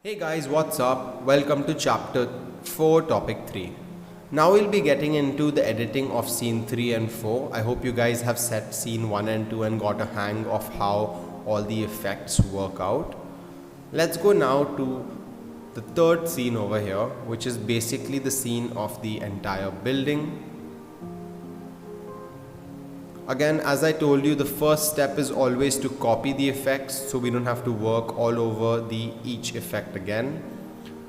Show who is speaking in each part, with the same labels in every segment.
Speaker 1: Hey guys, what's up? Welcome to chapter 4, topic 3. Now we'll be getting into the editing of scene 3 and 4. I hope you guys have set scene 1 and 2 and got a hang of how all the effects work out. Let's go now to the third scene over here, which is basically the scene of the entire building. Again, as I told you, the first step is always to copy the effects so we don't have to work all over each effect again.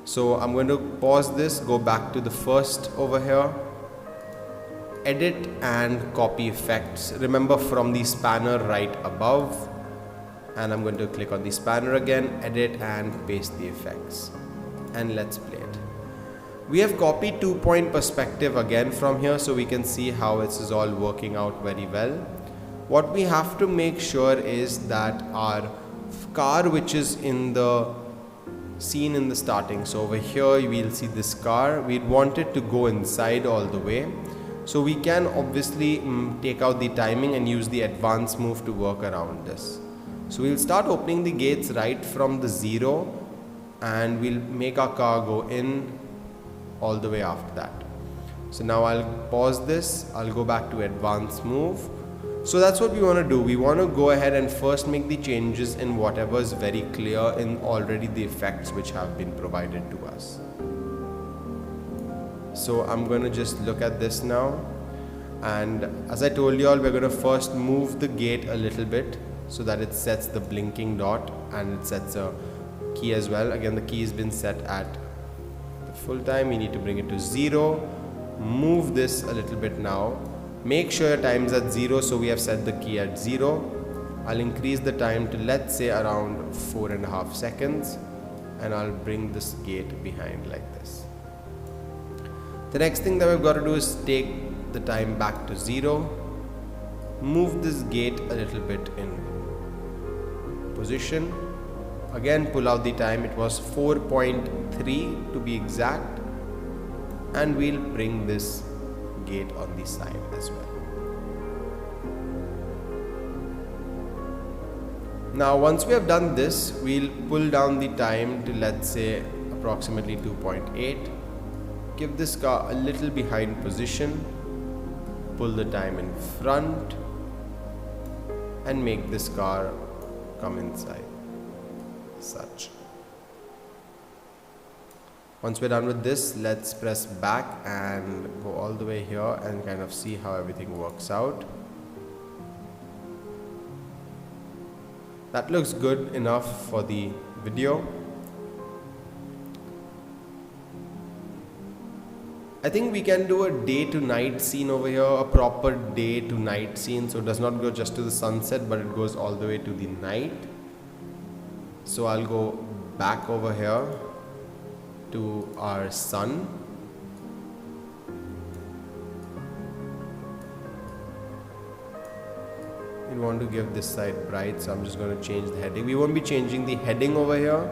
Speaker 1: So I'm going to pause this, go back to the first over here, edit and copy effects. Remember, from the spanner right above, and I'm going to click on the spanner again, edit and paste the effects, and let's play it. We have copied 2-point perspective again from here, so we can see how this is all working out very well. What we have to make sure is that our car, which is in the scene in the starting, so over here we'll see this car, we'd want it to go inside all the way. So we can obviously take out the timing and use the advanced move to work around this. So we'll start opening the gates right from the 0 and we'll make our car go in all the way after that. So now I'll pause this, I'll go back to advanced move. So that's what we want to do. We want to go ahead and first make the changes in whatever is very clear in already the effects which have been provided to us. So I'm going to just look at this now, and as I told you all, we're going to first move the gate a little bit so that it sets the blinking dot and it sets a key as well. Again, the key has been set at full time. We need to bring it to 0. Move this a little bit now. Make sure your time's at 0, so we have set the key at 0. I'll increase the time to, let's say, around 4.5 seconds, and I'll bring this gate behind like this. The next thing that we've got to do is take the time back to 0. Move this gate a little bit in position. Again, pull out the time, it was 4.3 to be exact, and we'll bring this gate on the side as well. Now once we have done this, we'll pull down the time to, let's say, approximately 2.8. Give this car a little behind position, pull the time in front, and make this car come inside. Such. Once we're done with this, let's press back and go all the way here and kind of see how everything works out. That looks good enough for the video. I think we can do a day to night scene over here, a proper day to night scene, so it does not go just to the sunset but it goes all the way to the night. So I'll go back over here to our sun. We want to give this side bright, so I'm just going to change the heading. We won't be changing the heading over here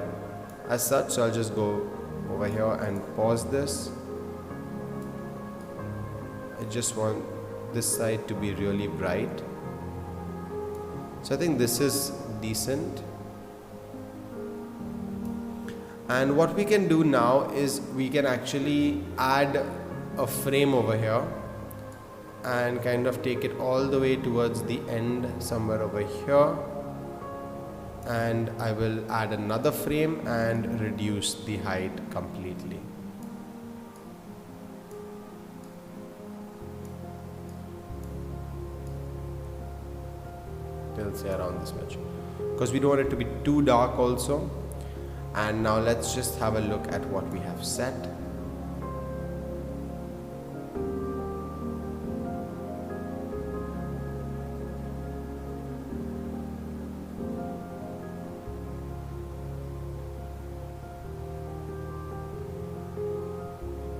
Speaker 1: as such, so I'll just go over here and pause this. I just want this side to be really bright. So I think this is decent. And what we can do now is we can actually add a frame over here and kind of take it all the way towards the end somewhere over here, and I will add another frame and reduce the height completely. Till say around this much, because we don't want it to be too dark also. And now let's just have a look at what we have set.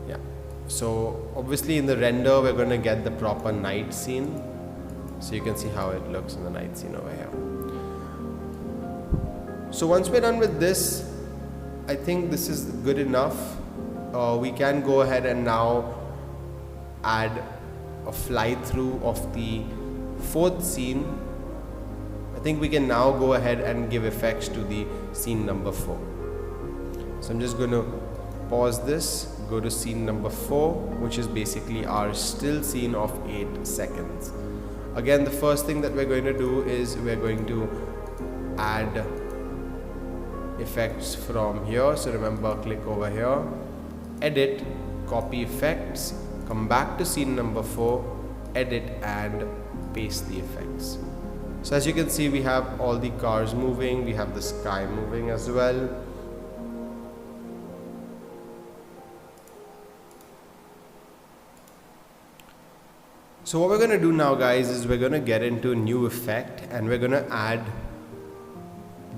Speaker 1: Yeah, so obviously in the render we're going to get the proper night scene, so you can see how it looks in the night scene over here. So once we're done with this, I think this is good enough. We can go ahead and now add a fly through of the fourth scene. I think we can now go ahead and give effects to the scene number 4. So I'm just going to pause this, go to scene number 4, which is basically our still scene of 8 seconds. Again, the first thing that we're going to do is we're going to add effects from here. So remember, click over here, edit, copy effects, come back to scene number 4, edit and paste the effects. So as you can see, we have all the cars moving, we have the sky moving as well. So what we're going to do now, guys, is we're going to get into a new effect and we're going to add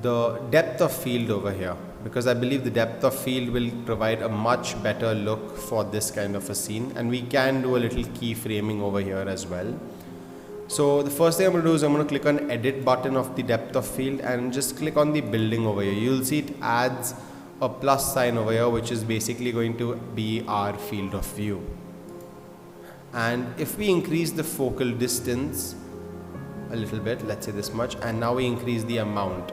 Speaker 1: the depth of field over here, because I believe the depth of field will provide a much better look for this kind of a scene, and we can do a little keyframing over here as well. So the first thing I'm going to do is I'm going to click on edit button of the depth of field and just click on the building over here. You'll see it adds a plus sign over here, which is basically going to be our field of view. And if we increase the focal distance a little bit, let's say this much, and now we increase the amount,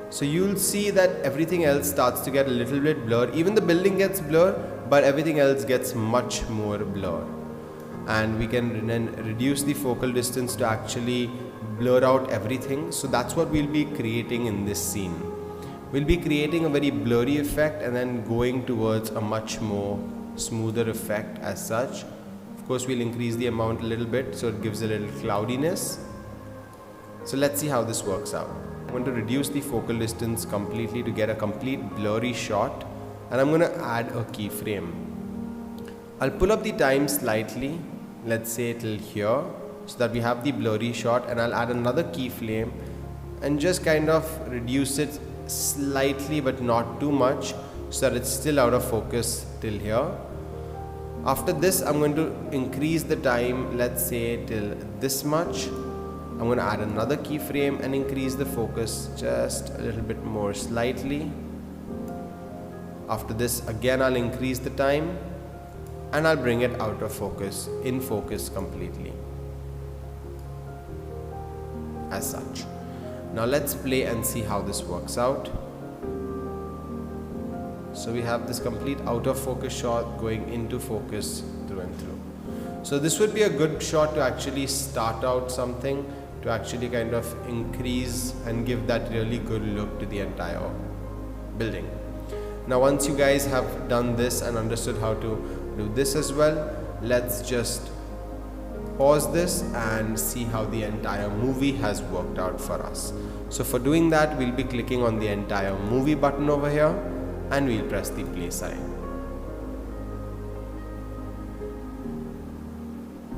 Speaker 1: so you'll see that everything else starts to get a little bit blurred. Even the building gets blurred, but everything else gets much more blurred. And we can then reduce the focal distance to actually blur out everything. So that's what we'll be creating in this scene. We'll be creating a very blurry effect and then going towards a much more smoother effect as such. Of course, we'll increase the amount a little bit so it gives a little cloudiness. So let's see how this works out. I'm going to reduce the focal distance completely to get a complete blurry shot, and I'm going to add a keyframe. I'll pull up the time slightly, let's say till here, so that we have the blurry shot, and I'll add another keyframe and just kind of reduce it slightly but not too much so that it's still out of focus till here. After this, I'm going to increase the time, let's say till this much. I'm going to add another keyframe and increase the focus just a little bit more slightly. After this, again I'll increase the time and I'll bring it out of focus, in focus completely, as such. Now let's play and see how this works out. So we have this complete out of focus shot going into focus through and through. So this would be a good shot to actually start out something, to actually kind of increase and give that really good look to the entire building. Now once you guys have done this and understood how to do this as well, let's just pause this and see how the entire movie has worked out for us. So for doing that, we'll be clicking on the entire movie button over here and we'll press the play sign.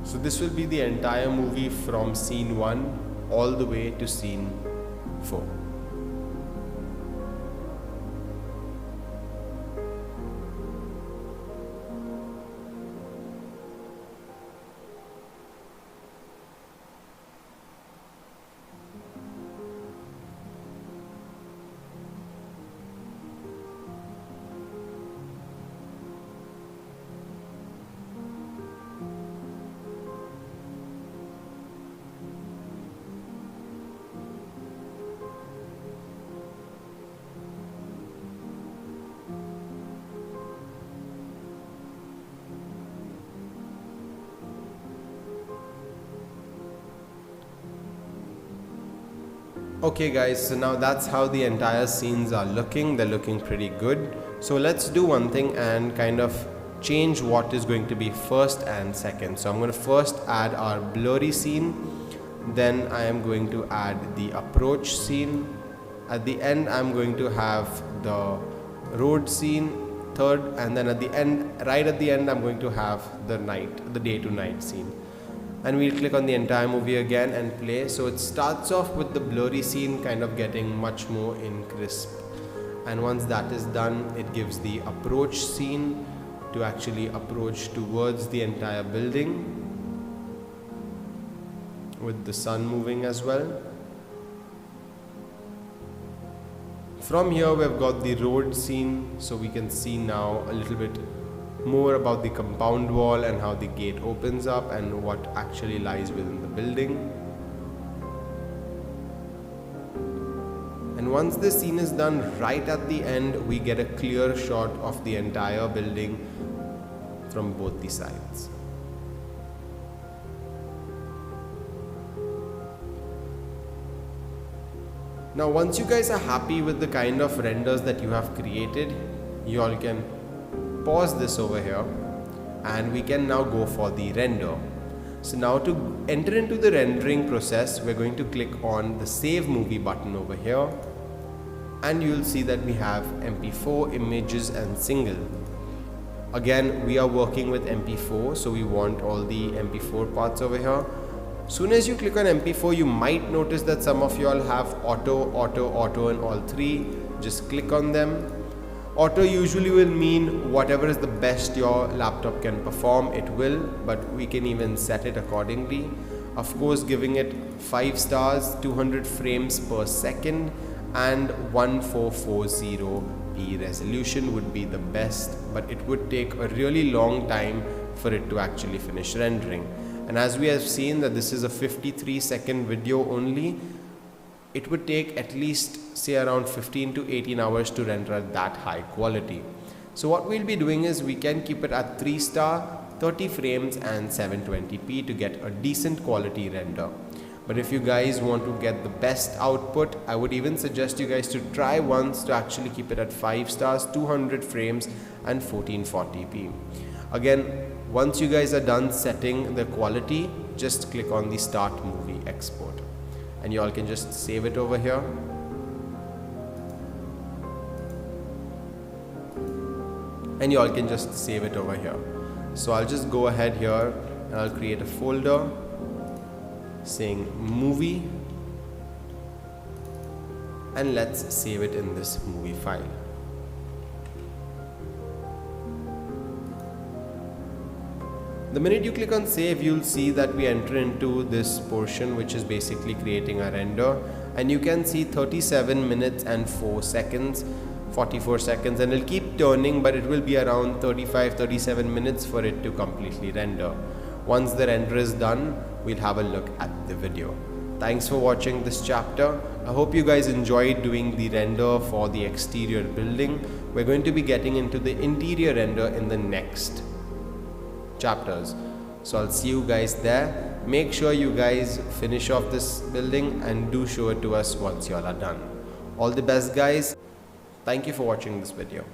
Speaker 1: So this will be the entire movie from scene 1 all the way to scene 4. Okay guys, so now that's how the entire scenes are looking. They're looking pretty good. So let's do one thing and kind of change what is going to be first and second. So I'm going to first add our blurry scene, then I am going to add the approach scene. At the end I'm going to have the road scene third, and then at the end, right at the end, I'm going to have the day to night scene. And we'll click on the entire movie again and play. So it starts off with the blurry scene kind of getting much more in crisp, and once that is done, it gives the approach scene to actually approach towards the entire building with the sun moving as well. From here we've got the road scene, so we can see now a little bit more about the compound wall and how the gate opens up and what actually lies within the building. And And once this scene is done, right at the end we get a clear shot of the entire building from both the sides. Now once you guys are happy with the kind of renders that you have created, you all can pause this over here and we can now go for the render. So now to enter into the rendering process, we're going to click on the save movie button over here, and you'll see that we have MP4, images and single. Again, we are working with MP4, so we want all the MP4 parts over here. Soon as you click on MP4, you might notice that some of you all have auto and all three. Just click on them. Auto usually will mean whatever is the best your laptop can perform, it will, but we can even set it accordingly. Of course, giving it 5 stars, 200 frames per second and 1440p resolution would be the best, but it would take a really long time for it to actually finish rendering. And as we have seen that this is a 53-second video only, it would take at least say around 15 to 18 hours to render at that high quality. So what we'll be doing is we can keep it at 3 star, 30 frames and 720p to get a decent quality render. But if you guys want to get the best output, I would even suggest you guys to try once to actually keep it at 5 stars, 200 frames and 1440p. Again, once you guys are done setting the quality, just click on the start movie export and you all can just save it over here. And you all can just save it over here. So I'll just go ahead here and I'll create a folder saying movie, and let's save it in this movie file. The minute you click on save, you'll see that we enter into this portion which is basically creating a render, and you can see 37 minutes and 4 seconds, 44 seconds, and it'll keep turning, but it will be around 35-37 minutes for it to completely render. Once the render is done, we'll have a look at the video. Thanks for watching this chapter. I hope you guys enjoyed doing the render for the exterior building. We're going to be getting into the interior render in the next chapters. So I'll see you guys there. Make sure you guys finish off this building and do show it to us once you all are done. All the best, guys. Thank you for watching this video.